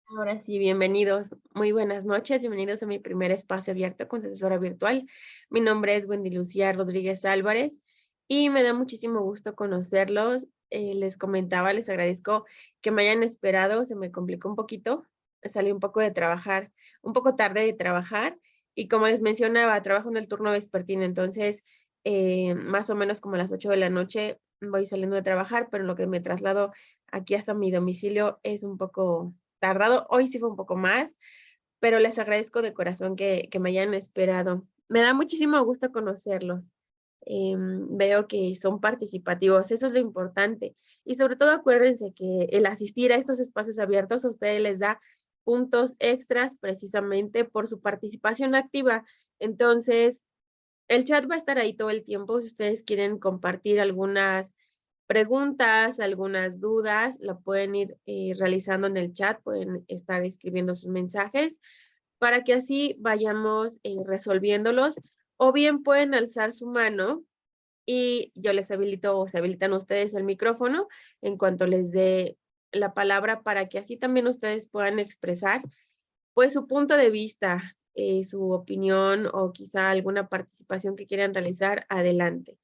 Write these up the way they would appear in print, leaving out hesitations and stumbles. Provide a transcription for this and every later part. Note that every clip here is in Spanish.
Ahora sí, bienvenidos. Muy buenas noches. Bienvenidos a mi primer espacio abierto con su asesora virtual. Mi nombre es Wendy Lucía Rodríguez Álvarez y me da muchísimo gusto conocerlos. Les comentaba, les agradezco que me hayan esperado. Se me complicó un poquito. Salí un poco de trabajar, un poco tarde de trabajar y como les mencionaba, trabajo en el turno vespertino. Entonces, más o menos como a las 8 de la noche voy saliendo de trabajar, pero en lo que me traslado aquí hasta mi domicilio es un poco tardado. Hoy sí fue un poco más, pero les agradezco de corazón que me hayan esperado. Me da muchísimo gusto conocerlos. Veo que son participativos, eso es lo importante. Y sobre todo acuérdense que el asistir a estos espacios abiertos a ustedes les da puntos extras precisamente por su participación activa. Entonces, el chat va a estar ahí todo el tiempo. Si ustedes quieren compartir algunas preguntas, algunas dudas, la pueden ir realizando en el chat, pueden estar escribiendo sus mensajes para que así vayamos resolviéndolos. O bien pueden alzar su mano y yo les habilito o se habilitan ustedes el micrófono en cuanto les dé la palabra para que así también ustedes puedan expresar pues su punto de vista, su opinión o quizá alguna participación que quieran realizar, adelante.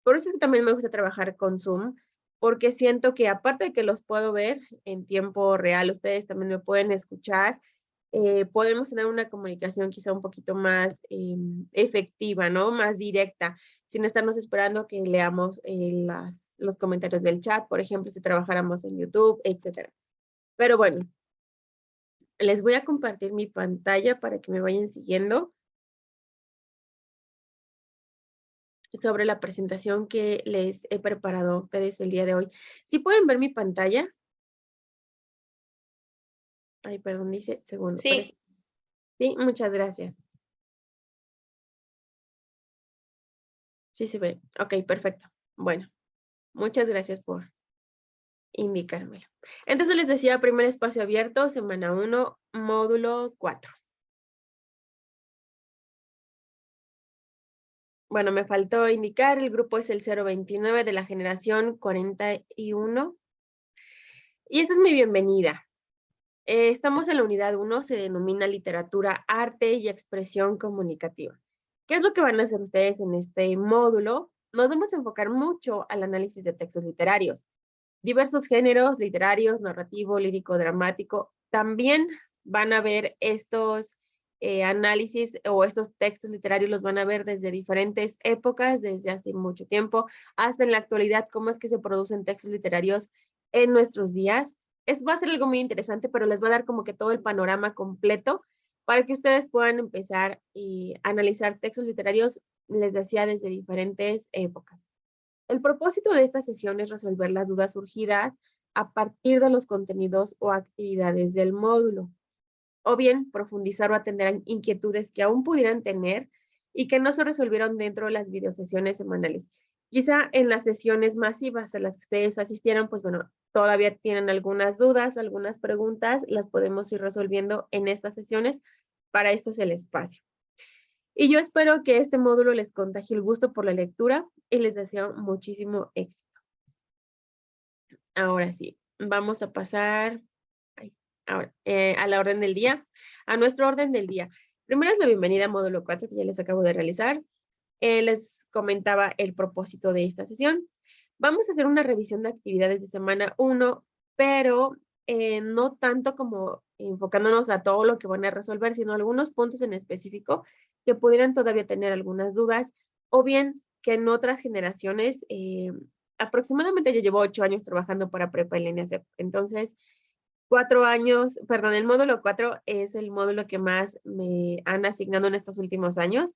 Por eso es que también me gusta trabajar con Zoom, porque siento que aparte de que los puedo ver en tiempo real, ustedes también me pueden escuchar, podemos tener una comunicación quizá un poquito más efectiva, ¿no? Más directa, sin estarnos esperando que leamos los comentarios del chat, por ejemplo, si trabajáramos en YouTube, etcétera. Pero bueno, les voy a compartir mi pantalla para que me vayan siguiendo sobre la presentación que les he preparado a ustedes el día de hoy. ¿Sí pueden ver mi pantalla? Ay, perdón, dice segundo. Sí, Sí, muchas gracias. Sí se ve. Ok, perfecto. Bueno, muchas gracias por indicármelo. Entonces les decía, primer espacio abierto, semana 1, módulo 4. Bueno, me faltó indicar, el grupo es el 029 de la generación 41. Y esta es mi bienvenida. Estamos en la unidad 1, se denomina literatura, arte y expresión comunicativa. ¿Qué es lo que van a hacer ustedes en este módulo? Nos vamos a enfocar mucho al análisis de textos literarios, diversos géneros literarios, narrativo, lírico, dramático. También van a ver estos análisis o estos textos literarios los van a ver desde diferentes épocas, desde hace mucho tiempo hasta en la actualidad, cómo es que se producen textos literarios en nuestros días. Va a ser algo muy interesante, pero les va a dar como que todo el panorama completo para que ustedes puedan empezar a analizar textos literarios, les decía, desde diferentes épocas. El propósito de esta sesión es resolver las dudas surgidas a partir de los contenidos o actividades del módulo, o bien profundizar o atender a inquietudes que aún pudieran tener y que no se resolvieron dentro de las videosesiones semanales. Quizá en las sesiones masivas a las que ustedes asistieron, pues bueno, todavía tienen algunas dudas, algunas preguntas, las podemos ir resolviendo en estas sesiones. Para esto es el espacio. Y yo espero que este módulo les contagie el gusto por la lectura y les deseo muchísimo éxito. Ahora sí, vamos a pasar ay, ahora, a la orden del día, a nuestro orden del día. Primero es la bienvenida a módulo 4 que ya les acabo de realizar. Les comentaba el propósito de esta sesión. Vamos a hacer una revisión de actividades de semana 1, pero no tanto como enfocándonos a todo lo que van a resolver, sino algunos puntos en específico que pudieran todavía tener algunas dudas, o bien que en otras generaciones, aproximadamente yo llevo 8 años trabajando para Prepa en línea CEP. Entonces, 4 años, perdón, el módulo 4 es el módulo que más me han asignado en estos últimos años.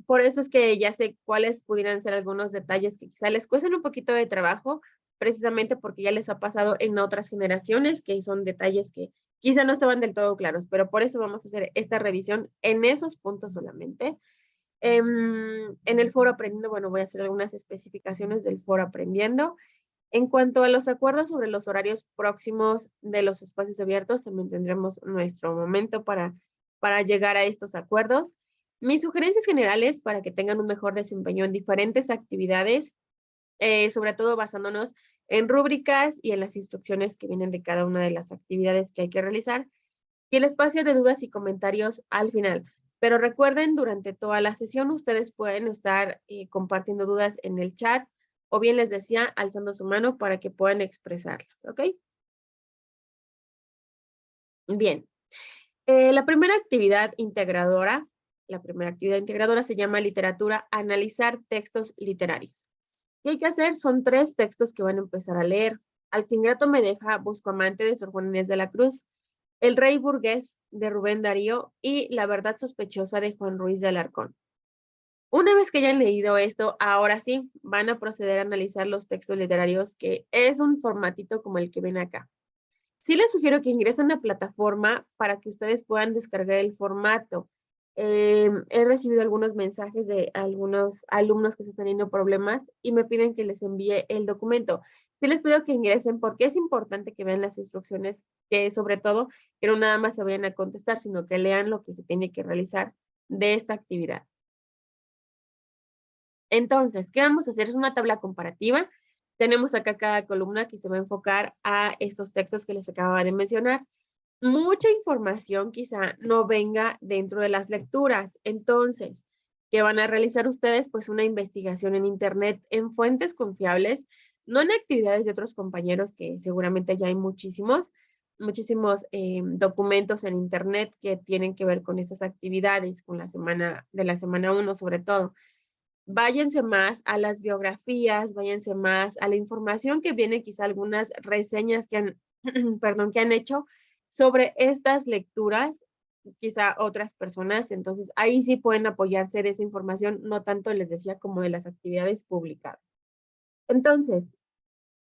Por eso es que ya sé cuáles pudieran ser algunos detalles que quizá les cuesten un poquito de trabajo, precisamente porque ya les ha pasado en otras generaciones, que son detalles que quizá no estaban del todo claros, pero por eso vamos a hacer esta revisión en esos puntos solamente. En el foro aprendiendo, bueno, voy a hacer algunas especificaciones del foro aprendiendo. En cuanto a los acuerdos sobre los horarios próximos de los espacios abiertos, también tendremos nuestro momento para llegar a estos acuerdos. Mis sugerencias generales para que tengan un mejor desempeño en diferentes actividades, sobre todo basándonos en rúbricas y en las instrucciones que vienen de cada una de las actividades que hay que realizar. y el espacio de dudas y comentarios al final. Pero recuerden, durante toda la sesión ustedes pueden estar compartiendo dudas en el chat o bien les decía, alzando su mano para que puedan expresarlas, ¿ok? Bien, la primera actividad integradora se llama literatura, analizar textos literarios. ¿Qué hay que hacer? Son 3 textos que van a empezar a leer. Al que ingrato me deja Buscamante de Sor Juana Inés de la Cruz, El rey burgués de Rubén Darío y La verdad sospechosa de Juan Ruiz de Alarcón. Una vez que hayan leído esto, ahora sí, van a proceder a analizar los textos literarios, que es un formatito como el que ven acá. Sí les sugiero que ingresen a una plataforma para que ustedes puedan descargar el formato. He recibido algunos mensajes de algunos alumnos que se están teniendo problemas y me piden que les envíe el documento. Sí les pido que ingresen porque es importante que vean las instrucciones, que sobre todo que no nada más se vayan a contestar, sino que lean lo que se tiene que realizar de esta actividad. Entonces, ¿qué vamos a hacer? Es una tabla comparativa. Tenemos acá cada columna que se va a enfocar a estos textos que les acababa de mencionar. Mucha información quizá no venga dentro de las lecturas. Entonces, ¿qué van a realizar ustedes? Pues una investigación en Internet, en fuentes confiables, no en actividades de otros compañeros, que seguramente ya hay muchísimos documentos en Internet que tienen que ver con estas actividades, con la semana, de la semana 1 sobre todo. Váyanse más a las biografías, váyanse más a la información que viene, quizá algunas reseñas que han, perdón, que han hecho sobre estas lecturas, quizá otras personas. Entonces, ahí sí pueden apoyarse de esa información, no tanto les decía como de las actividades publicadas. Entonces,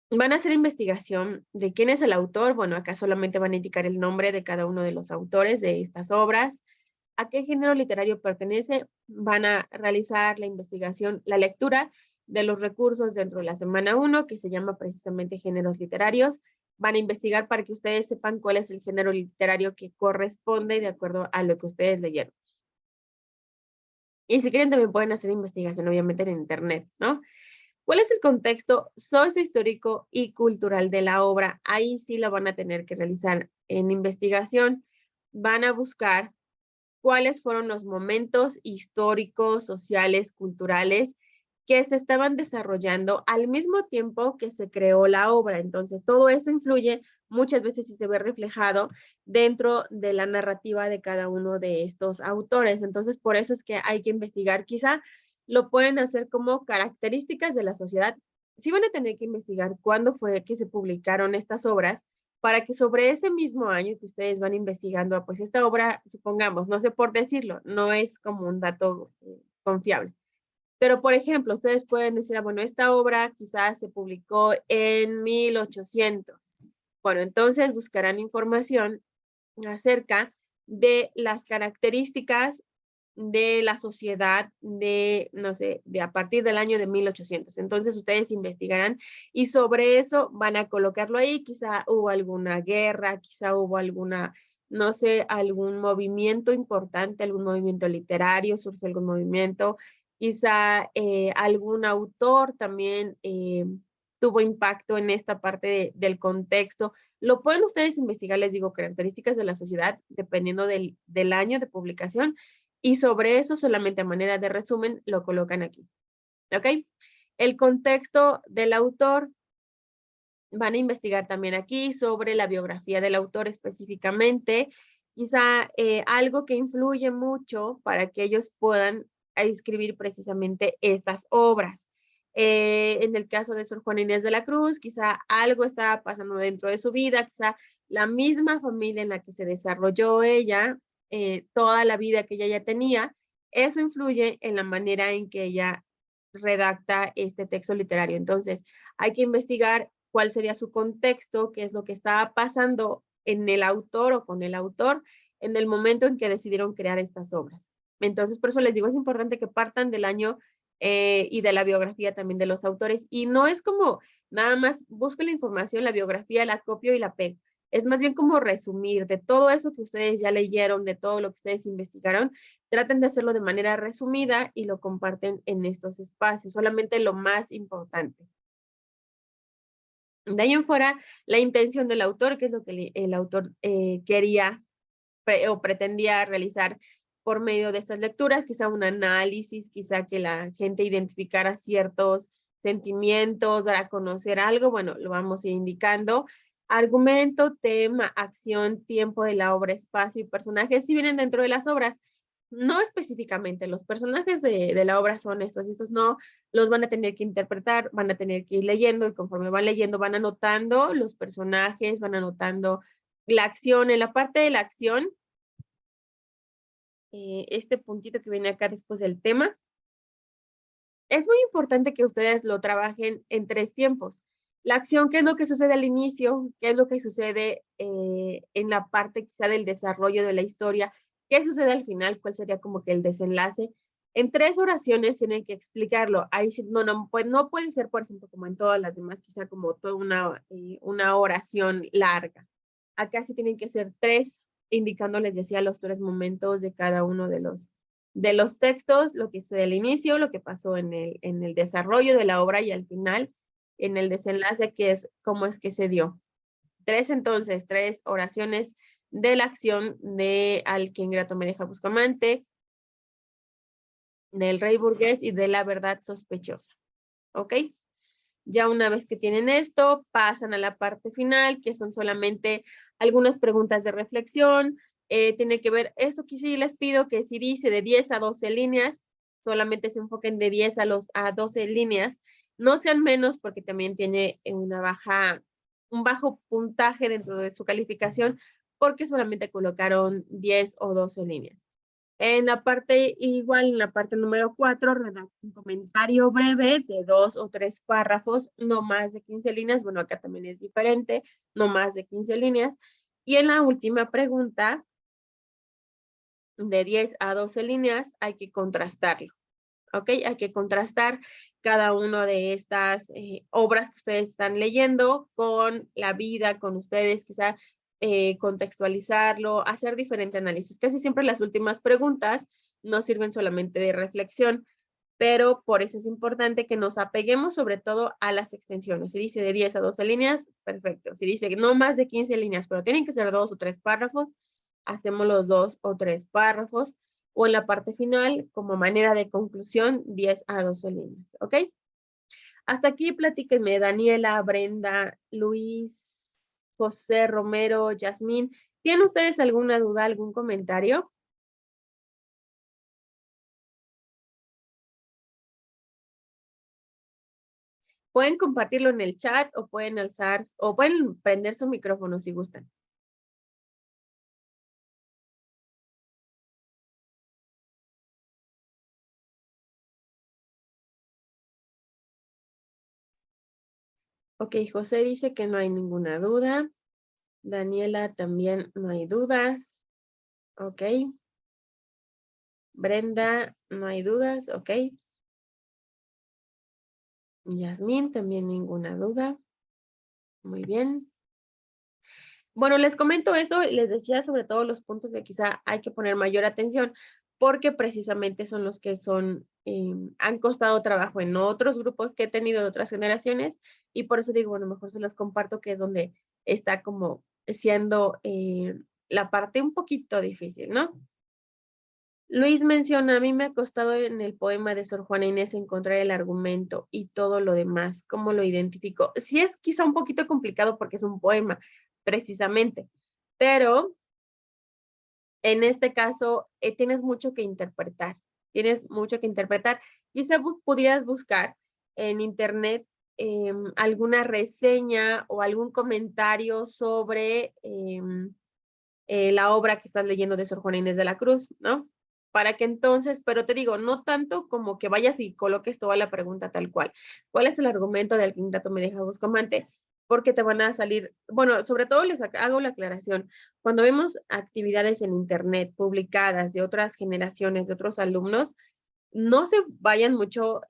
van a hacer investigación de quién es el autor. Bueno, acá solamente van a indicar el nombre de cada uno de los autores de estas obras, a qué género literario pertenece, van a realizar la investigación, la lectura de los recursos dentro de la semana 1, que se llama precisamente géneros literarios. Van a investigar para que ustedes sepan cuál es el género literario que corresponde de acuerdo a lo que ustedes leyeron. Y si quieren también pueden hacer investigación, obviamente, en internet, ¿no? ¿Cuál es el contexto sociohistórico y cultural de la obra? Ahí sí lo van a tener que realizar en investigación. Van a buscar cuáles fueron los momentos históricos, sociales, culturales que se estaban desarrollando al mismo tiempo que se creó la obra. Entonces, todo esto influye muchas veces y se ve reflejado dentro de la narrativa de cada uno de estos autores. Entonces, por eso es que hay que investigar. Quizá lo pueden hacer como características de la sociedad. Sí van a tener que investigar cuándo fue que se publicaron estas obras para que sobre ese mismo año que ustedes van investigando, pues esta obra, supongamos, no sé por decirlo, no es como un dato confiable. Pero, por ejemplo, ustedes pueden decir, bueno, esta obra quizás se publicó en 1800. Bueno, entonces buscarán información acerca de las características de la sociedad de, no sé, de a partir del año de 1800. Entonces ustedes investigarán y sobre eso van a colocarlo ahí. Quizá hubo alguna guerra, quizá hubo alguna, no sé, algún movimiento importante, algún movimiento literario, surge algún movimiento, quizá algún autor también tuvo impacto en esta parte del contexto. Lo pueden ustedes investigar, les digo, características de la sociedad, dependiendo del año de publicación, y sobre eso, solamente a manera de resumen, lo colocan aquí. ¿Ok? El contexto del autor, van a investigar también aquí sobre la biografía del autor específicamente, quizá algo que influye mucho para que ellos puedan escribir precisamente estas obras. En el caso de Sor Juana Inés de la Cruz, quizá algo estaba pasando dentro de su vida, quizá la misma familia en la que se desarrolló ella, toda la vida que ella ya tenía, eso influye en la manera en que ella redacta este texto literario. Entonces, hay que investigar cuál sería su contexto, qué es lo que estaba pasando en el autor o con el autor en el momento en que decidieron crear estas obras. Entonces, por eso les digo, es importante que partan del año y de la biografía también de los autores. Y no es como nada más busco la información, la biografía, la copio y la pego. Es más bien como resumir de todo eso que ustedes ya leyeron, de todo lo que ustedes investigaron, traten de hacerlo de manera resumida y lo comparten en estos espacios, solamente lo más importante. De ahí en fuera, la intención del autor, que es lo que el autor quería o pretendía realizar por medio de estas lecturas, quizá un análisis, quizá que la gente identificara ciertos sentimientos, dar a conocer algo, bueno, lo vamos a ir indicando. Argumento, tema, acción, tiempo de la obra, espacio y personajes, si vienen dentro de las obras. No específicamente, los personajes de la obra son estos no los van a tener que interpretar, van a tener que ir leyendo y conforme van leyendo van anotando los personajes, van anotando la acción. En la parte de la acción, este puntito que viene acá después del tema, es muy importante que ustedes lo trabajen en 3 tiempos. La acción, ¿qué es lo que sucede al inicio? ¿Qué es lo que sucede en la parte quizá del desarrollo de la historia? ¿Qué sucede al final? ¿Cuál sería como que el desenlace? En 3 oraciones tienen que explicarlo. Ahí sí, pues, no puede ser, por ejemplo, como en todas las demás, quizá como toda una oración larga. Acá sí tienen que ser 3, indicando, les decía, los 3 momentos de cada uno de los textos, lo que sucede al inicio, lo que pasó en el desarrollo de la obra y al final, en el desenlace, que es cómo es que se dio. 3 entonces, 3 oraciones de la acción de Al que ingrato me deja Buscamante, del rey burgués y de la verdad sospechosa. ¿Ok? Ya una vez que tienen esto, pasan a la parte final, que son solamente algunas preguntas de reflexión. Tiene que ver, esto que sí les pido que si dice de 10 a 12 líneas, solamente se enfoquen de 10 a 12 líneas. No sean menos porque también tiene un bajo puntaje dentro de su calificación porque solamente colocaron 10 o 12 líneas. En la parte, igual en la parte número 4, redacta un comentario breve de 2 o 3 párrafos, no más de 15 líneas. Bueno, acá también es diferente, no más de 15 líneas. Y en la última pregunta, de 10 a 12 líneas, hay que contrastarlo. ¿Ok? Hay que contrastar cada una de estas obras que ustedes están leyendo con la vida, con ustedes, quizá contextualizarlo, hacer diferente análisis. Casi siempre las últimas preguntas no sirven solamente de reflexión, pero por eso es importante que nos apeguemos sobre todo a las extensiones. Si dice de 10 a 12 líneas, perfecto. Si dice no más de 15 líneas, pero tienen que ser 2 o 3 párrafos, hacemos los 2 o 3 párrafos o en la parte final, como manera de conclusión, 10 a 12 líneas, ¿ok? Hasta aquí platíquenme, Daniela, Brenda, Luis, José, Romero, Yasmín. ¿Tienen ustedes alguna duda, algún comentario? Pueden compartirlo en el chat o pueden alzar o pueden prender su micrófono si gustan. Ok, José dice que no hay ninguna duda. Daniela también no hay dudas. Ok. Brenda, no hay dudas. Ok. Yasmín, también ninguna duda. Muy bien. Bueno, les comento esto, les decía sobre todo los puntos que quizá hay que poner mayor atención, porque precisamente son los que han costado trabajo en otros grupos que he tenido de otras generaciones, y por eso digo, bueno, mejor se los comparto, que es donde está como siendo la parte un poquito difícil, ¿no? Luis menciona, a mí me ha costado en el poema de Sor Juana Inés encontrar el argumento y todo lo demás, ¿cómo lo identifico? Sí es quizá un poquito complicado porque es un poema, precisamente, pero en este caso tienes mucho que interpretar, tienes mucho que interpretar. Quizá pudieras buscar en internet alguna reseña o algún comentario sobre la obra que estás leyendo de Sor Juana Inés de la Cruz, ¿no? Para que entonces, pero te digo, no tanto como que vayas y coloques toda la pregunta tal cual. ¿Cuál es el argumento de Al que ingrato me deja Buscamante? Porque te van a salir, bueno, sobre todo les hago la aclaración, cuando vemos actividades en internet publicadas de otras generaciones, de otros alumnos, no se vayan mucho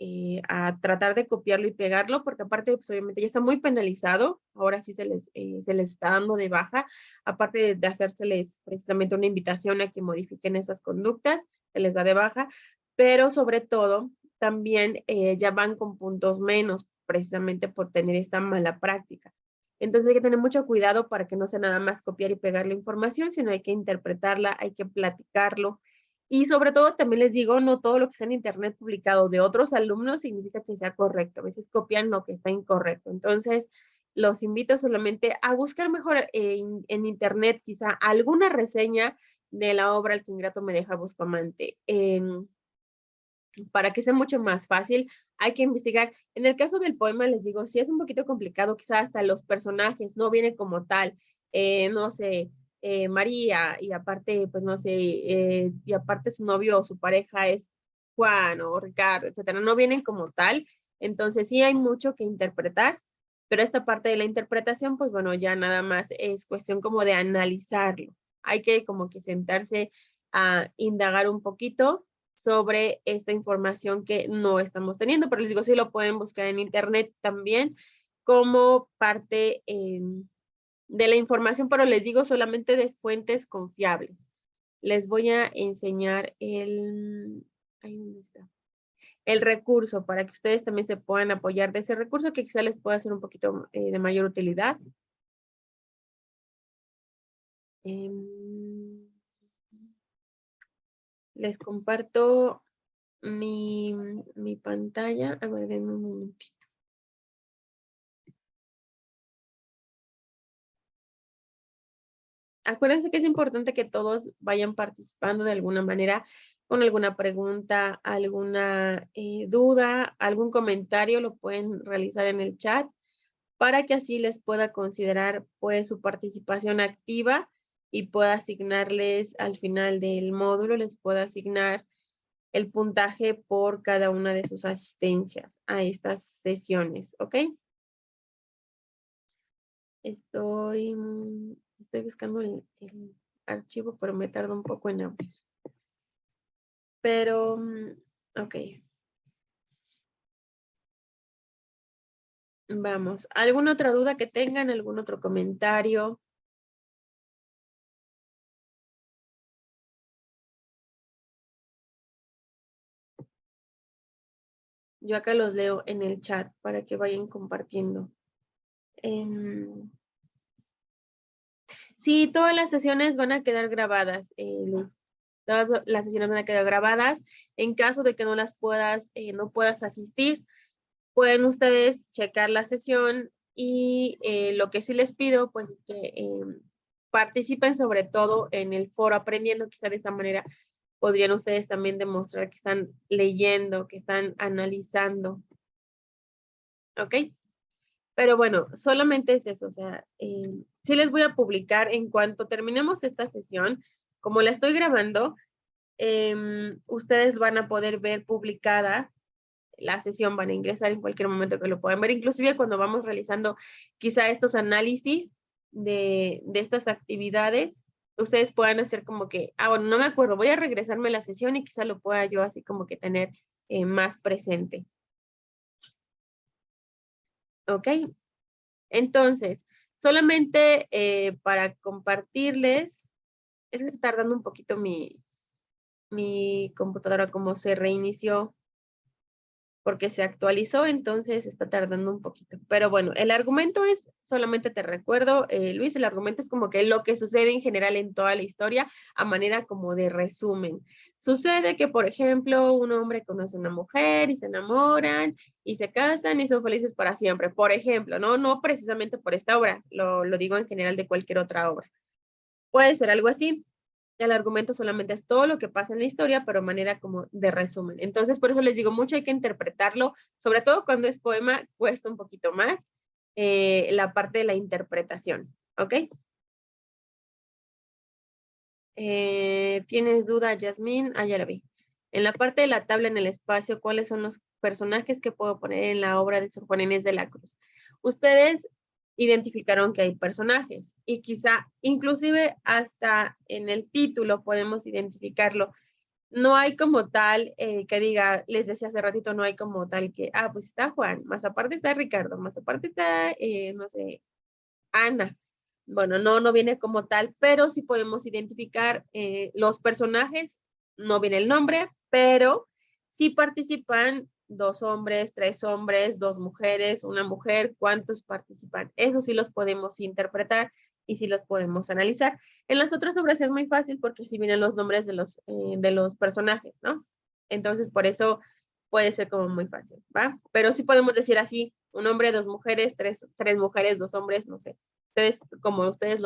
a tratar de copiarlo y pegarlo, porque aparte, pues obviamente ya está muy penalizado, ahora sí se les está dando de baja, aparte de hacérseles precisamente una invitación a que modifiquen esas conductas, se les da de baja, pero sobre todo también ya van con puntos menos, precisamente por tener esta mala práctica. Entonces hay que tener mucho cuidado para que no sea nada más copiar y pegar la información, sino hay que interpretarla, hay que platicarlo. Y sobre todo también les digo, no todo lo que está en internet publicado de otros alumnos significa que sea correcto. A veces copian lo que está incorrecto. Entonces, los invito solamente a buscar mejor en internet quizá alguna reseña de la obra El que ingrato me deja Bustamante. Para que sea mucho más fácil, hay que investigar. En el caso del poema, les digo, sí es un poquito complicado, quizá hasta los personajes no vienen como tal, no sé, María, y aparte, pues no sé, y aparte su novio o su pareja es Juan o Ricardo, etcétera, no vienen como tal. Entonces sí hay mucho que interpretar, pero esta parte de la interpretación, pues bueno, ya nada más es cuestión como de analizarlo. Hay que como que sentarse a indagar un poquito sobre esta información que no estamos teniendo, pero les digo, sí lo pueden buscar en internet también como parte de la información, pero les digo solamente de fuentes confiables. Les voy a enseñar ahí dónde está, el recurso para que ustedes también se puedan apoyar de ese recurso que quizá les pueda ser un poquito de mayor utilidad. Em, les comparto mi pantalla. A ver, denme un momentito. Acuérdense que es importante que todos vayan participando de alguna manera con alguna pregunta, alguna duda, algún comentario, lo pueden realizar en el chat para que así les pueda considerar pues su participación activa y pueda asignarles al final del módulo, les pueda asignar el puntaje por cada una de sus asistencias a estas sesiones, ¿ok? Estoy buscando el archivo, pero me tarda un poco en abrir. Pero, ok. Vamos. ¿Alguna otra duda que tengan? ¿Algún otro comentario? Yo acá los leo en el chat para que vayan compartiendo. Sí, todas las sesiones van a quedar grabadas, Luis. Todas las sesiones van a quedar grabadas. En caso de que no puedas asistir, pueden ustedes checar la sesión y lo que sí les pido, pues, es que participen sobre todo en el foro aprendiendo, quizá de esa manera podrían ustedes también demostrar que están leyendo, que están analizando, ¿ok? Pero bueno, solamente es eso, o sea, sí les voy a publicar en cuanto terminemos esta sesión, como la estoy grabando, ustedes van a poder ver publicada la sesión, van a ingresar en cualquier momento que lo puedan ver, inclusive cuando vamos realizando quizá estos análisis de estas actividades, ustedes puedan hacer como que, bueno, no me acuerdo, voy a regresarme a la sesión y quizá lo pueda yo así como que tener más presente. ¿Ok? Entonces, solamente para compartirles, es que está tardando un poquito mi computadora como se reinició porque se actualizó, entonces está tardando un poquito. Pero bueno, el argumento es, solamente te recuerdo, Luis, el argumento es como que lo que sucede en general en toda la historia a manera como de resumen. Sucede que, por ejemplo, un hombre conoce a una mujer y se enamoran y se casan y son felices para siempre. Por ejemplo, no precisamente por esta obra, lo digo en general de cualquier otra obra. Puede ser algo así. El argumento solamente es todo lo que pasa en la historia, pero de manera como de resumen. Entonces, por eso les digo mucho, hay que interpretarlo, sobre todo cuando es poema, cuesta un poquito más la parte de la interpretación, ¿ok? ¿Tienes duda, Yasmín? Ya la vi. En la parte de la tabla en el espacio, ¿cuáles son los personajes que puedo poner en la obra de Sor Juana Inés de la Cruz? Ustedes identificaron que hay personajes y quizá inclusive hasta en el título podemos identificarlo. No hay como tal que diga, les decía hace ratito, no hay como tal que, pues está Juan, más aparte está Ricardo, más aparte está, no sé, Ana. Bueno, no viene como tal, pero sí podemos identificar los personajes, no viene el nombre, pero sí participan 2 hombres, 3 hombres, 2 mujeres, una mujer, ¿cuántos participan? Eso sí los podemos interpretar y sí los podemos analizar. En las otras obras es muy fácil porque sí vienen los nombres de los personajes, ¿no? Entonces, por eso puede ser como muy fácil, ¿va? Pero sí podemos decir así, un hombre, 2 mujeres, tres mujeres, 2 hombres, no sé. Ustedes, como ustedes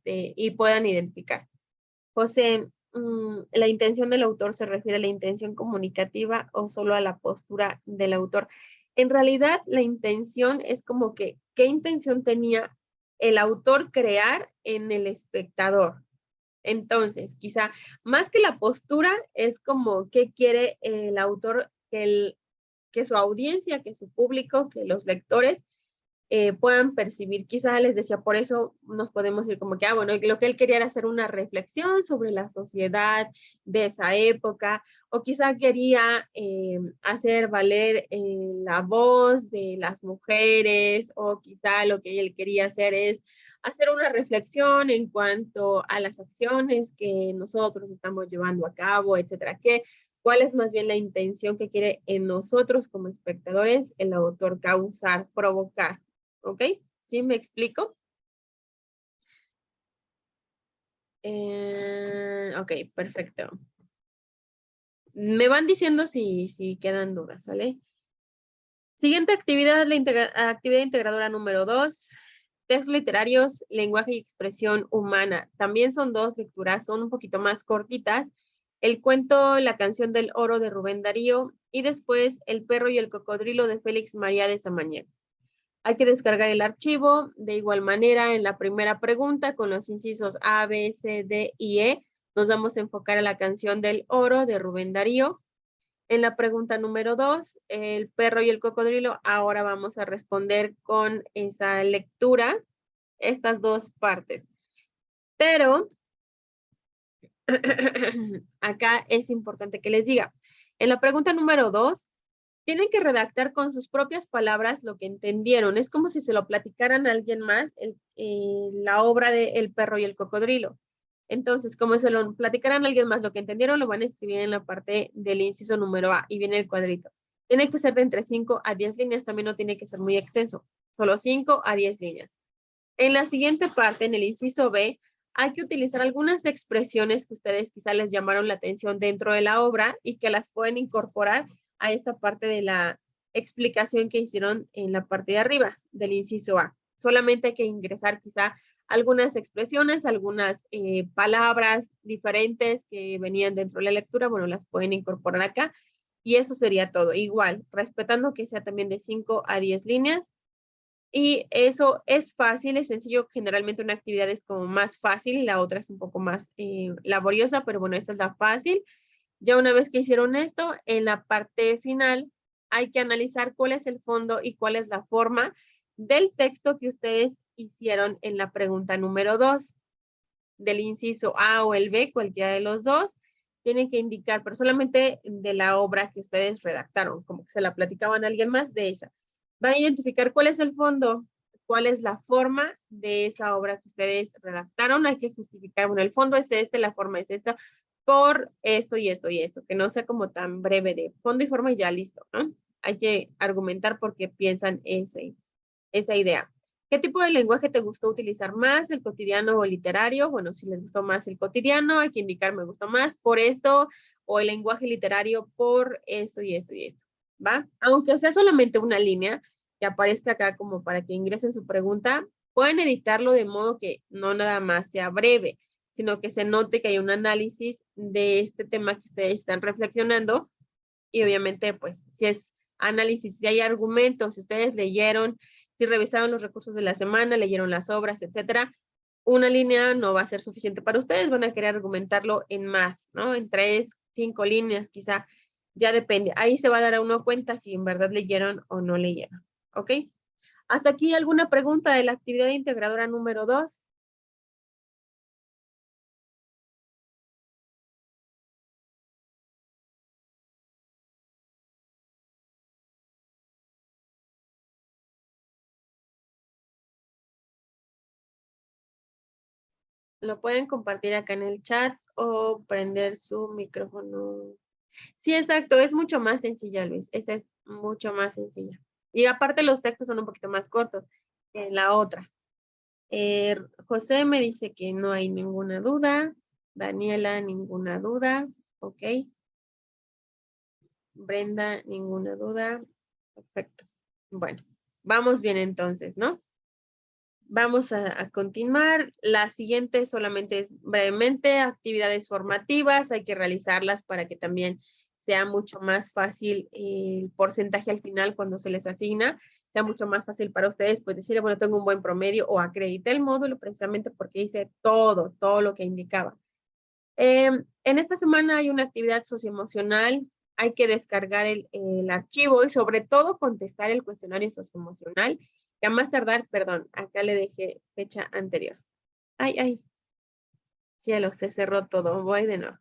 y puedan identificar. José, ¿la intención del autor se refiere a la intención comunicativa o solo a la postura del autor? En realidad, la intención es como que, ¿qué intención tenía el autor crear en el espectador? Entonces, quizá más que la postura, es como qué quiere el autor que su audiencia, que su público, que los lectores puedan percibir. Quizá les decía, por eso nos podemos ir como que, bueno, lo que él quería era hacer una reflexión sobre la sociedad de esa época, o quizá quería hacer valer la voz de las mujeres, o quizá lo que él quería hacer es hacer una reflexión en cuanto a las acciones que nosotros estamos llevando a cabo, etcétera. ¿Cuál es más bien la intención que quiere en nosotros como espectadores el autor causar, provocar? ¿Ok? ¿Sí me explico? Ok, perfecto. Me van diciendo si quedan dudas, ¿vale? Siguiente actividad, actividad integradora número 2. Textos literarios, lenguaje y expresión humana. También son 2 lecturas, son un poquito más cortitas. El cuento La canción del oro de Rubén Darío y después El perro y el cocodrilo de Félix María de Samaniego. Hay que descargar el archivo. De igual manera, en la primera pregunta, con los incisos A, B, C, D y E, nos vamos a enfocar a la canción del oro de Rubén Darío. En la pregunta número 2, el perro y el cocodrilo, ahora vamos a responder con esa lectura, estas 2 partes. Pero acá es importante que les diga, en la pregunta número 2, tienen que redactar con sus propias palabras lo que entendieron. Es como si se lo platicaran a alguien más, la obra de El perro y el cocodrilo. Entonces, como se lo platicaran a alguien más lo que entendieron, lo van a escribir en la parte del inciso número A y viene el cuadrito. Tiene que ser de entre 5 a 10 líneas, también no tiene que ser muy extenso, solo 5 a 10 líneas. En la siguiente parte, en el inciso B, hay que utilizar algunas expresiones que ustedes quizá les llamaron la atención dentro de la obra y que las pueden incorporar a esta parte de la explicación que hicieron en la parte de arriba del inciso A. Solamente hay que ingresar quizá algunas expresiones, algunas palabras diferentes que venían dentro de la lectura, bueno, las pueden incorporar acá y eso sería todo. Igual, respetando que sea también de 5 a 10 líneas. Y eso es fácil, es sencillo. Generalmente una actividad es como más fácil y la otra es un poco más laboriosa, pero bueno, esta es la fácil. Ya una vez que hicieron esto, en la parte final hay que analizar cuál es el fondo y cuál es la forma del texto que ustedes hicieron en la pregunta número 2 del inciso A o el B, cualquiera de los dos. Tienen que indicar, pero solamente de la obra que ustedes redactaron, como que se la platicaban a alguien más de esa. Van a identificar cuál es el fondo, cuál es la forma de esa obra que ustedes redactaron. Hay que justificar, bueno, el fondo es este, la forma es esta, por esto y esto y esto, que no sea como tan breve de fondo y forma y ya listo, ¿no? Hay que argumentar por qué piensan esa idea. ¿Qué tipo de lenguaje te gustó utilizar más, el cotidiano o el literario? Bueno, si les gustó más el cotidiano, hay que indicar me gustó más por esto, o el lenguaje literario por esto y esto y esto, ¿va? Aunque sea solamente una línea que aparezca acá como para que ingresen su pregunta, pueden editarlo de modo que no nada más sea breve, sino que se note que hay un análisis de este tema que ustedes están reflexionando y obviamente, pues, si es análisis, si hay argumentos, si ustedes leyeron, si revisaron los recursos de la semana, leyeron las obras, etcétera, una línea no va a ser suficiente para ustedes, van a querer argumentarlo en más, ¿no? En 3, 5 líneas, quizá, ya depende. Ahí se va a dar a uno cuenta si en verdad leyeron o no leyeron, ¿ok? ¿Hasta aquí alguna pregunta de la actividad integradora número 2? Lo pueden compartir acá en el chat o prender su micrófono. Sí, exacto, es mucho más sencilla, Luis. Esa es mucho más sencilla. Y aparte los textos son un poquito más cortos que en la otra. José me dice que no hay ninguna duda. Daniela, ninguna duda. Ok. Brenda, ninguna duda. Perfecto. Bueno, vamos bien entonces, ¿no? Vamos a continuar. La siguiente solamente es brevemente actividades formativas. Hay que realizarlas para que también sea mucho más fácil el porcentaje al final cuando se les asigna. Sea mucho más fácil para ustedes, pues decir, bueno, tengo un buen promedio o acredité el módulo precisamente porque hice todo lo que indicaba. En esta semana hay una actividad socioemocional. Hay que descargar el archivo y sobre todo contestar el cuestionario socioemocional. Que a más tardar, perdón, acá le dejé fecha anterior. Ay, cielo, se cerró todo. Voy de nuevo.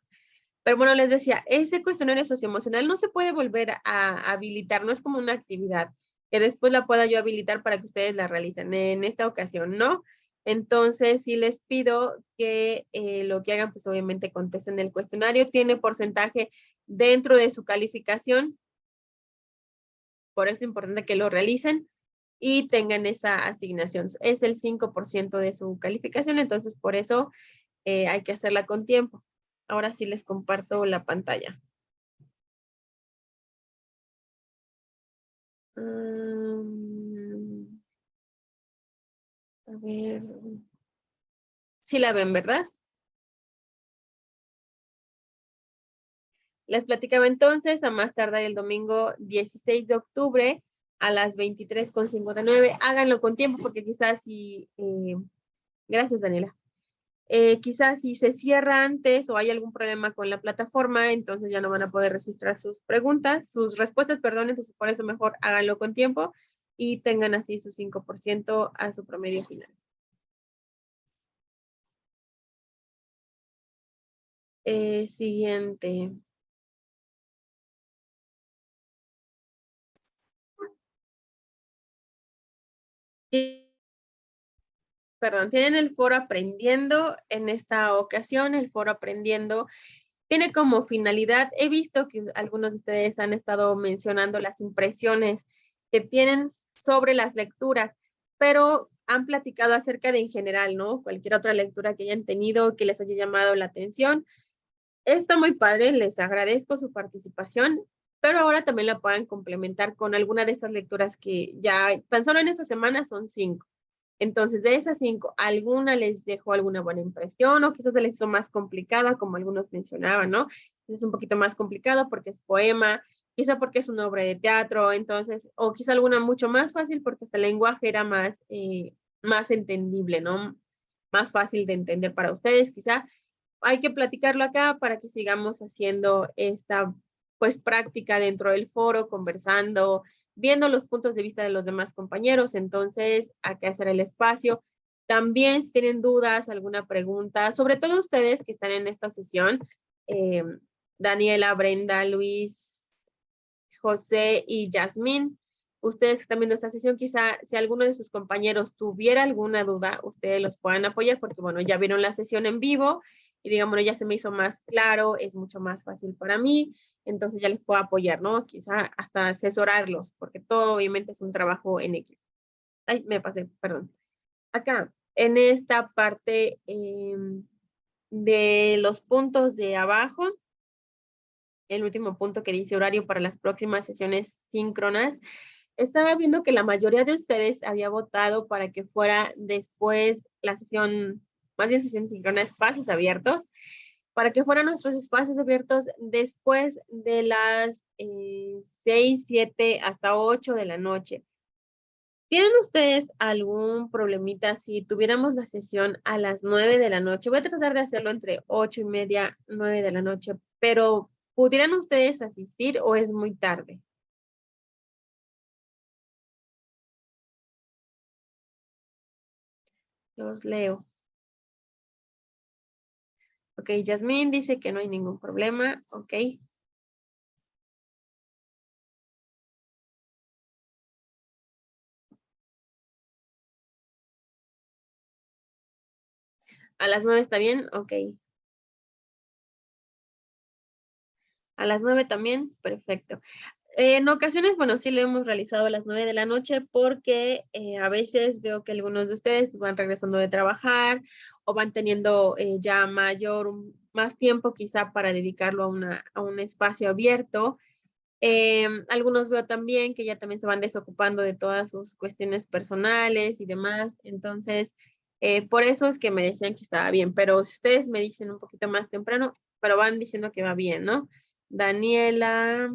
Pero bueno, les decía, ese cuestionario socioemocional no se puede volver a habilitar, no es como una actividad que después la pueda yo habilitar para que ustedes la realicen. En esta ocasión, ¿no? Entonces, sí les pido que lo que hagan, pues obviamente contesten el cuestionario. Tiene porcentaje dentro de su calificación, por eso es importante que lo realicen y tengan esa asignación. Es el 5% de su calificación, entonces por eso hay que hacerla con tiempo. Ahora sí les comparto la pantalla. A ver. Sí la ven, ¿verdad? Les platicaba entonces, a más tardar el domingo 16 de octubre a las 23:59. Háganlo con tiempo porque quizás si... gracias, Daniela. Quizás si se cierra antes o hay algún problema con la plataforma, entonces ya no van a poder registrar sus preguntas, sus respuestas, perdón, entonces por eso mejor háganlo con tiempo y tengan así su 5% a su promedio final. Siguiente. Perdón, tienen el foro aprendiendo en esta ocasión, el foro aprendiendo tiene como finalidad, he visto que algunos de ustedes han estado mencionando las impresiones que tienen sobre las lecturas, pero han platicado acerca de en general, ¿no? Cualquier otra lectura que hayan tenido que les haya llamado la atención. Está muy padre, les agradezco su participación, pero ahora también la puedan complementar con alguna de estas lecturas que ya tan solo en esta semana son 5. Entonces, de esas 5, ¿alguna les dejó alguna buena impresión o quizás se les hizo más complicada, como algunos mencionaban, ¿no? Es un poquito más complicado porque es poema, quizá porque es una obra de teatro, entonces, o quizá alguna mucho más fácil porque este lenguaje era más entendible, ¿no? Más fácil de entender para ustedes, quizá hay que platicarlo acá para que sigamos haciendo esta pues práctica dentro del foro, conversando, viendo los puntos de vista de los demás compañeros. Entonces, hay que hacer el espacio. También si tienen dudas, alguna pregunta, sobre todo ustedes que están en esta sesión, eh, Daniela, Brenda, Luis, José y Yasmín, ustedes que están viendo esta sesión, quizá si alguno de sus compañeros tuviera alguna duda, ustedes los puedan apoyar porque, bueno, ya vieron la sesión en vivo y digamos, bueno, ya se me hizo más claro, es mucho más fácil para mí, entonces ya les puedo apoyar, ¿no? Quizá hasta asesorarlos, porque todo obviamente es un trabajo en equipo. Ay, me pasé, perdón. Acá, en esta parte de los puntos de abajo, el último punto que dice horario para las próximas sesiones síncronas, estaba viendo que la mayoría de ustedes había votado para que fuera después la sesión, más bien sesión síncrona, espacios abiertos, para que fueran nuestros espacios abiertos después de las 6, 7 hasta 8 de la noche. ¿Tienen ustedes algún problemita si tuviéramos la sesión a las 9 de la noche? Voy a tratar de hacerlo entre 8:30, 9 de la noche, pero ¿pudieran ustedes asistir o es muy tarde? Los leo. Ok, Yasmín dice que no hay ningún problema. Ok. ¿A las 9 está bien? Ok. A las 9 también, perfecto. En ocasiones, bueno, sí lo hemos realizado a las 9 de la noche porque a veces veo que algunos de ustedes pues, van regresando de trabajar o van teniendo ya más tiempo quizá para dedicarlo a un espacio abierto. Algunos veo también que ya también se van desocupando de todas sus cuestiones personales y demás. Entonces, por eso es que me decían que estaba bien. Pero si ustedes me dicen un poquito más temprano, pero van diciendo que va bien, ¿no? Daniela,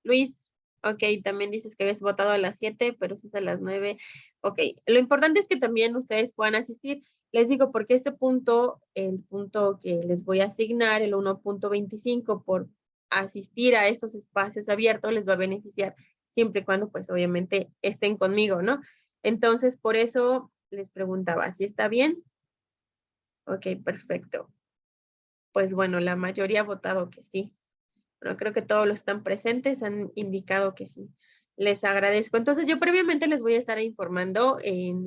Luis, ok, también dices que habías votado a las 7, pero si es a las 9. Ok, lo importante es que también ustedes puedan asistir. Les digo, porque este punto, el punto que les voy a asignar, el 1.25 por asistir a estos espacios abiertos, les va a beneficiar siempre y cuando, pues, obviamente estén conmigo, ¿no? Entonces, por eso les preguntaba, ¿si está bien? Ok, perfecto. Pues bueno, la mayoría ha votado que sí. Bueno, creo que todos los están presentes han indicado que sí. Les agradezco. Entonces, yo previamente les voy a estar informando en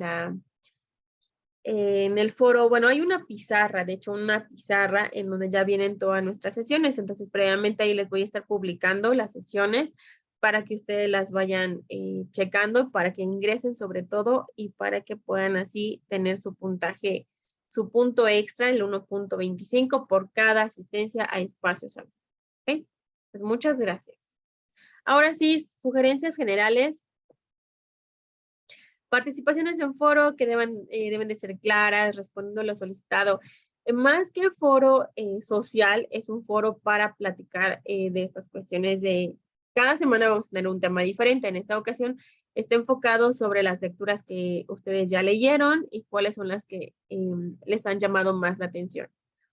el foro. Bueno, hay una pizarra, de hecho, una pizarra en donde ya vienen todas nuestras sesiones. Entonces, previamente ahí les voy a estar publicando las sesiones para que ustedes las vayan checando, para que ingresen sobre todo y para que puedan así tener su puntaje, su punto extra, el 1.25 por cada asistencia a espacios. ¿Ok? Pues muchas gracias. Ahora sí, sugerencias generales. Participaciones en foro que deben de ser claras, respondiendo a lo solicitado. Más que foro social, es un foro para platicar de estas cuestiones de cada semana vamos a tener un tema diferente. En esta ocasión está enfocado sobre las lecturas que ustedes ya leyeron y cuáles son las que les han llamado más la atención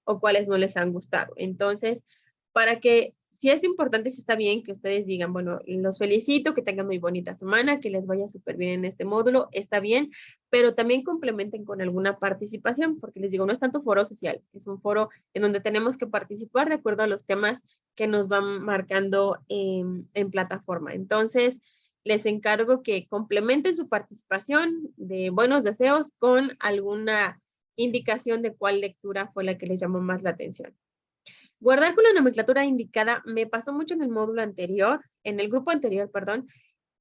o cuáles no les han gustado. Entonces, para que si es importante, si está bien que ustedes digan, bueno, los felicito, que tengan muy bonita semana, que les vaya súper bien en este módulo, está bien, pero también complementen con alguna participación, porque les digo, no es tanto foro social, es un foro en donde tenemos que participar de acuerdo a los temas que nos van marcando en plataforma. Entonces, les encargo que complementen su participación de buenos deseos con alguna indicación de cuál lectura fue la que les llamó más la atención. Guardar con la nomenclatura indicada me pasó mucho en el módulo anterior, en el grupo anterior, perdón,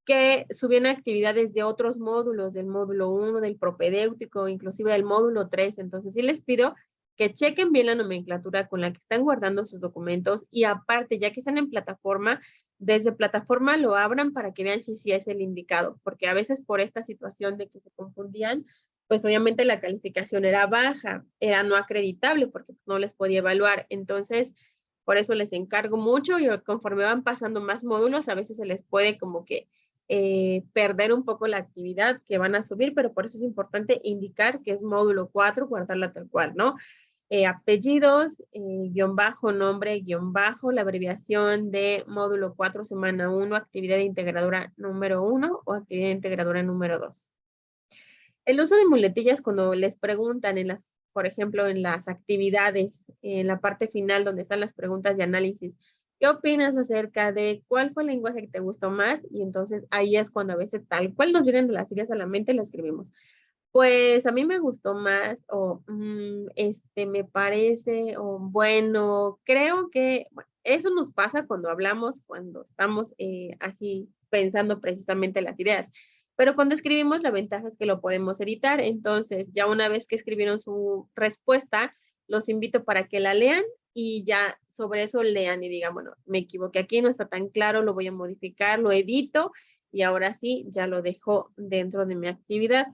que subían actividades de otros módulos, del módulo 1, del propedéutico, inclusive del módulo 3. Entonces, sí les pido que chequen bien la nomenclatura con la que están guardando sus documentos y aparte, ya que están en plataforma, desde plataforma lo abran para que vean si sí es el indicado, porque a veces por esta situación de que se confundían, pues obviamente la calificación era baja, era no acreditable porque no les podía evaluar. Entonces, por eso les encargo mucho y conforme van pasando más módulos, a veces se les puede como que perder un poco la actividad que van a subir, pero por eso es importante indicar que es módulo 4, guardarla tal cual, ¿no? Apellidos, guión bajo, nombre, guión bajo, la abreviación de módulo 4, semana 1, actividad integradora número 1 o actividad integradora número 2. El uso de muletillas cuando les preguntan en las, por ejemplo, en las actividades, en la parte final donde están las preguntas de análisis, ¿qué opinas acerca de cuál fue el lenguaje que te gustó más? Y entonces ahí es cuando a veces tal cual nos vienen las ideas a la mente, lo escribimos. Pues a mí me gustó más, o me parece, o bueno, creo que bueno, eso nos pasa cuando hablamos, cuando estamos así pensando precisamente las ideas. Pero cuando escribimos, la ventaja es que lo podemos editar. Entonces, ya una vez que escribieron su respuesta, los invito para que la lean y ya sobre eso lean y digan, bueno, me equivoqué aquí, no está tan claro, lo voy a modificar, lo edito y ahora sí, ya lo dejo dentro de mi actividad.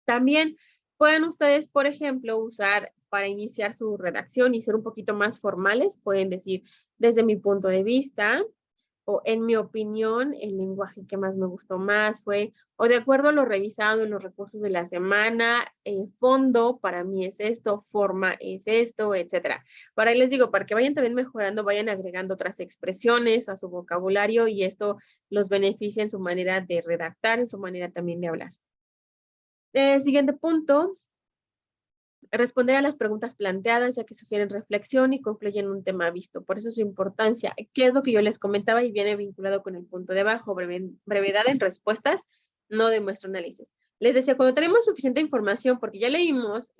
También pueden ustedes, por ejemplo, usar para iniciar su redacción y ser un poquito más formales, pueden decir, desde mi punto de vista, o en mi opinión, el lenguaje que más me gustó más fue, o de acuerdo a lo revisado en los recursos de la semana, fondo para mí es esto, forma es esto, etcétera. Para ahí les digo, para que vayan también mejorando, vayan agregando otras expresiones a su vocabulario y esto los beneficia en su manera de redactar, en su manera también de hablar. Siguiente punto, responder a las preguntas planteadas, ya que sugieren reflexión y concluyen un tema visto. Por eso su importancia. ¿Qué es lo que yo les comentaba y viene vinculado con el punto de abajo? Brevedad en respuestas, no demuestra análisis. Les decía, cuando tenemos suficiente información, porque ya leímos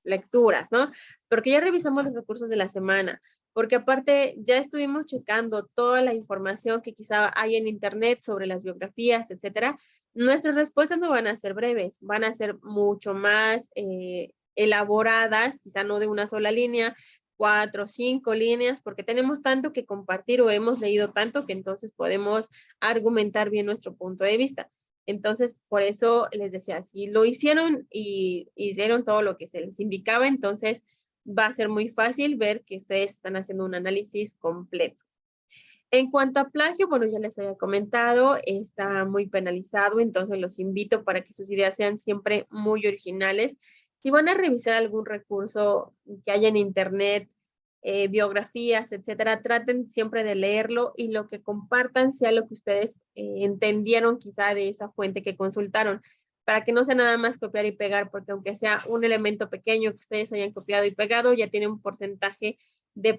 lecturas, ¿no? Porque ya revisamos los recursos de la semana, porque aparte ya estuvimos checando toda la información que quizá hay en internet sobre las biografías, etcétera. Nuestras respuestas no van a ser breves, van a ser mucho más elaboradas, quizá no de una sola línea, 4 o 5 líneas, porque tenemos tanto que compartir o hemos leído tanto que entonces podemos argumentar bien nuestro punto de vista. Entonces, por eso les decía, si lo hicieron y hicieron todo lo que se les indicaba, entonces va a ser muy fácil ver que ustedes están haciendo un análisis completo. En cuanto a plagio, bueno, ya les había comentado, está muy penalizado, entonces los invito para que sus ideas sean siempre muy originales. Si van a revisar algún recurso que haya en internet, biografías, etcétera, traten siempre de leerlo y lo que compartan sea lo que ustedes entendieron quizá de esa fuente que consultaron, para que no sea nada más copiar y pegar, porque aunque sea un elemento pequeño que ustedes hayan copiado y pegado, ya tiene un porcentaje de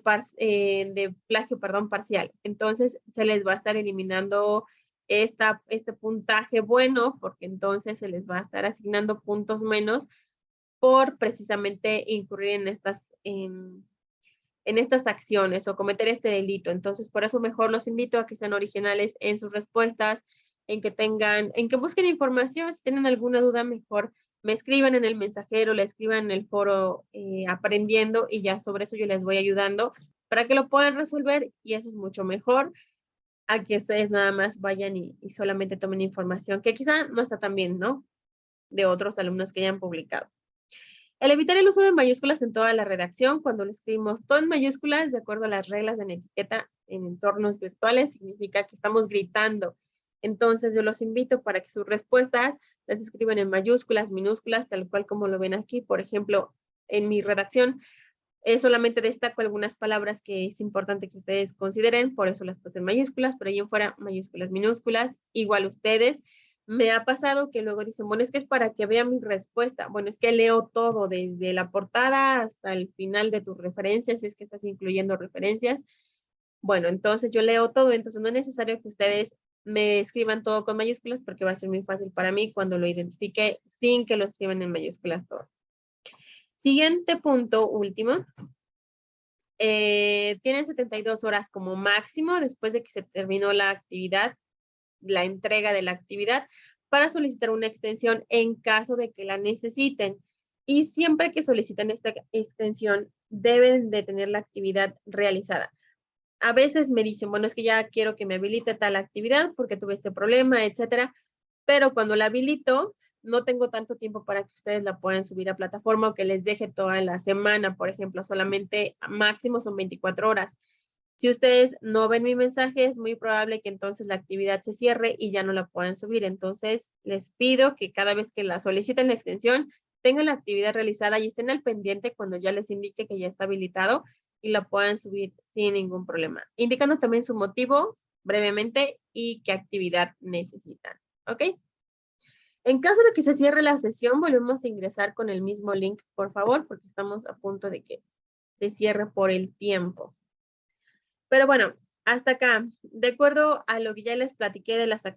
plagio, perdón, parcial. Entonces, se les va a estar eliminando este puntaje bueno, porque entonces se les va a estar asignando puntos menos por precisamente incurrir en estas acciones o cometer este delito. Entonces, por eso mejor los invito a que sean originales en sus respuestas, en que busquen información. Si tienen alguna duda, mejor me escriban en el mensajero, le escriban en el foro aprendiendo y ya sobre eso yo les voy ayudando para que lo puedan resolver y eso es mucho mejor a que ustedes nada más vayan y solamente tomen información que quizá no está tan bien, ¿no? De otros alumnos que hayan publicado. El evitar el uso de mayúsculas en toda la redacción, cuando lo escribimos todo en mayúsculas, de acuerdo a las reglas de etiqueta en entornos virtuales, significa que estamos gritando. Entonces, yo los invito para que sus respuestas las escriban en mayúsculas, minúsculas, tal cual como lo ven aquí. Por ejemplo, en mi redacción, solamente destaco algunas palabras que es importante que ustedes consideren, por eso las puse en mayúsculas, pero ahí en fuera mayúsculas, minúsculas, igual ustedes. Me ha pasado que luego dicen, bueno, es que es para que vean mi respuesta. Bueno, es que leo todo, desde la portada hasta el final de tus referencias, si es que estás incluyendo referencias. Bueno, entonces yo leo todo, entonces no es necesario que ustedes me escriban todo con mayúsculas porque va a ser muy fácil para mí cuando lo identifique sin que lo escriban en mayúsculas todo. Siguiente punto, último. Tienen 72 horas como máximo después de que se terminó la actividad, la entrega de la actividad, para solicitar una extensión en caso de que la necesiten. Y siempre que soliciten esta extensión, deben de tener la actividad realizada. A veces me dicen, bueno, es que ya quiero que me habilite tal actividad porque tuve este problema, etcétera. Pero cuando la habilito, no tengo tanto tiempo para que ustedes la puedan subir a plataforma o que les deje toda la semana, por ejemplo, solamente máximo son 24 horas. Si ustedes no ven mi mensaje, es muy probable que entonces la actividad se cierre y ya no la puedan subir. Entonces, les pido que cada vez que la soliciten la extensión, tengan la actividad realizada y estén al pendiente cuando ya les indique que ya está habilitado y la puedan subir sin ningún problema. Indicando también su motivo brevemente y qué actividad necesitan. ¿Ok? En caso de que se cierre la sesión, volvemos a ingresar con el mismo link, por favor, porque estamos a punto de que se cierre por el tiempo. Pero bueno, hasta acá, de acuerdo a lo que ya les platiqué de las actividades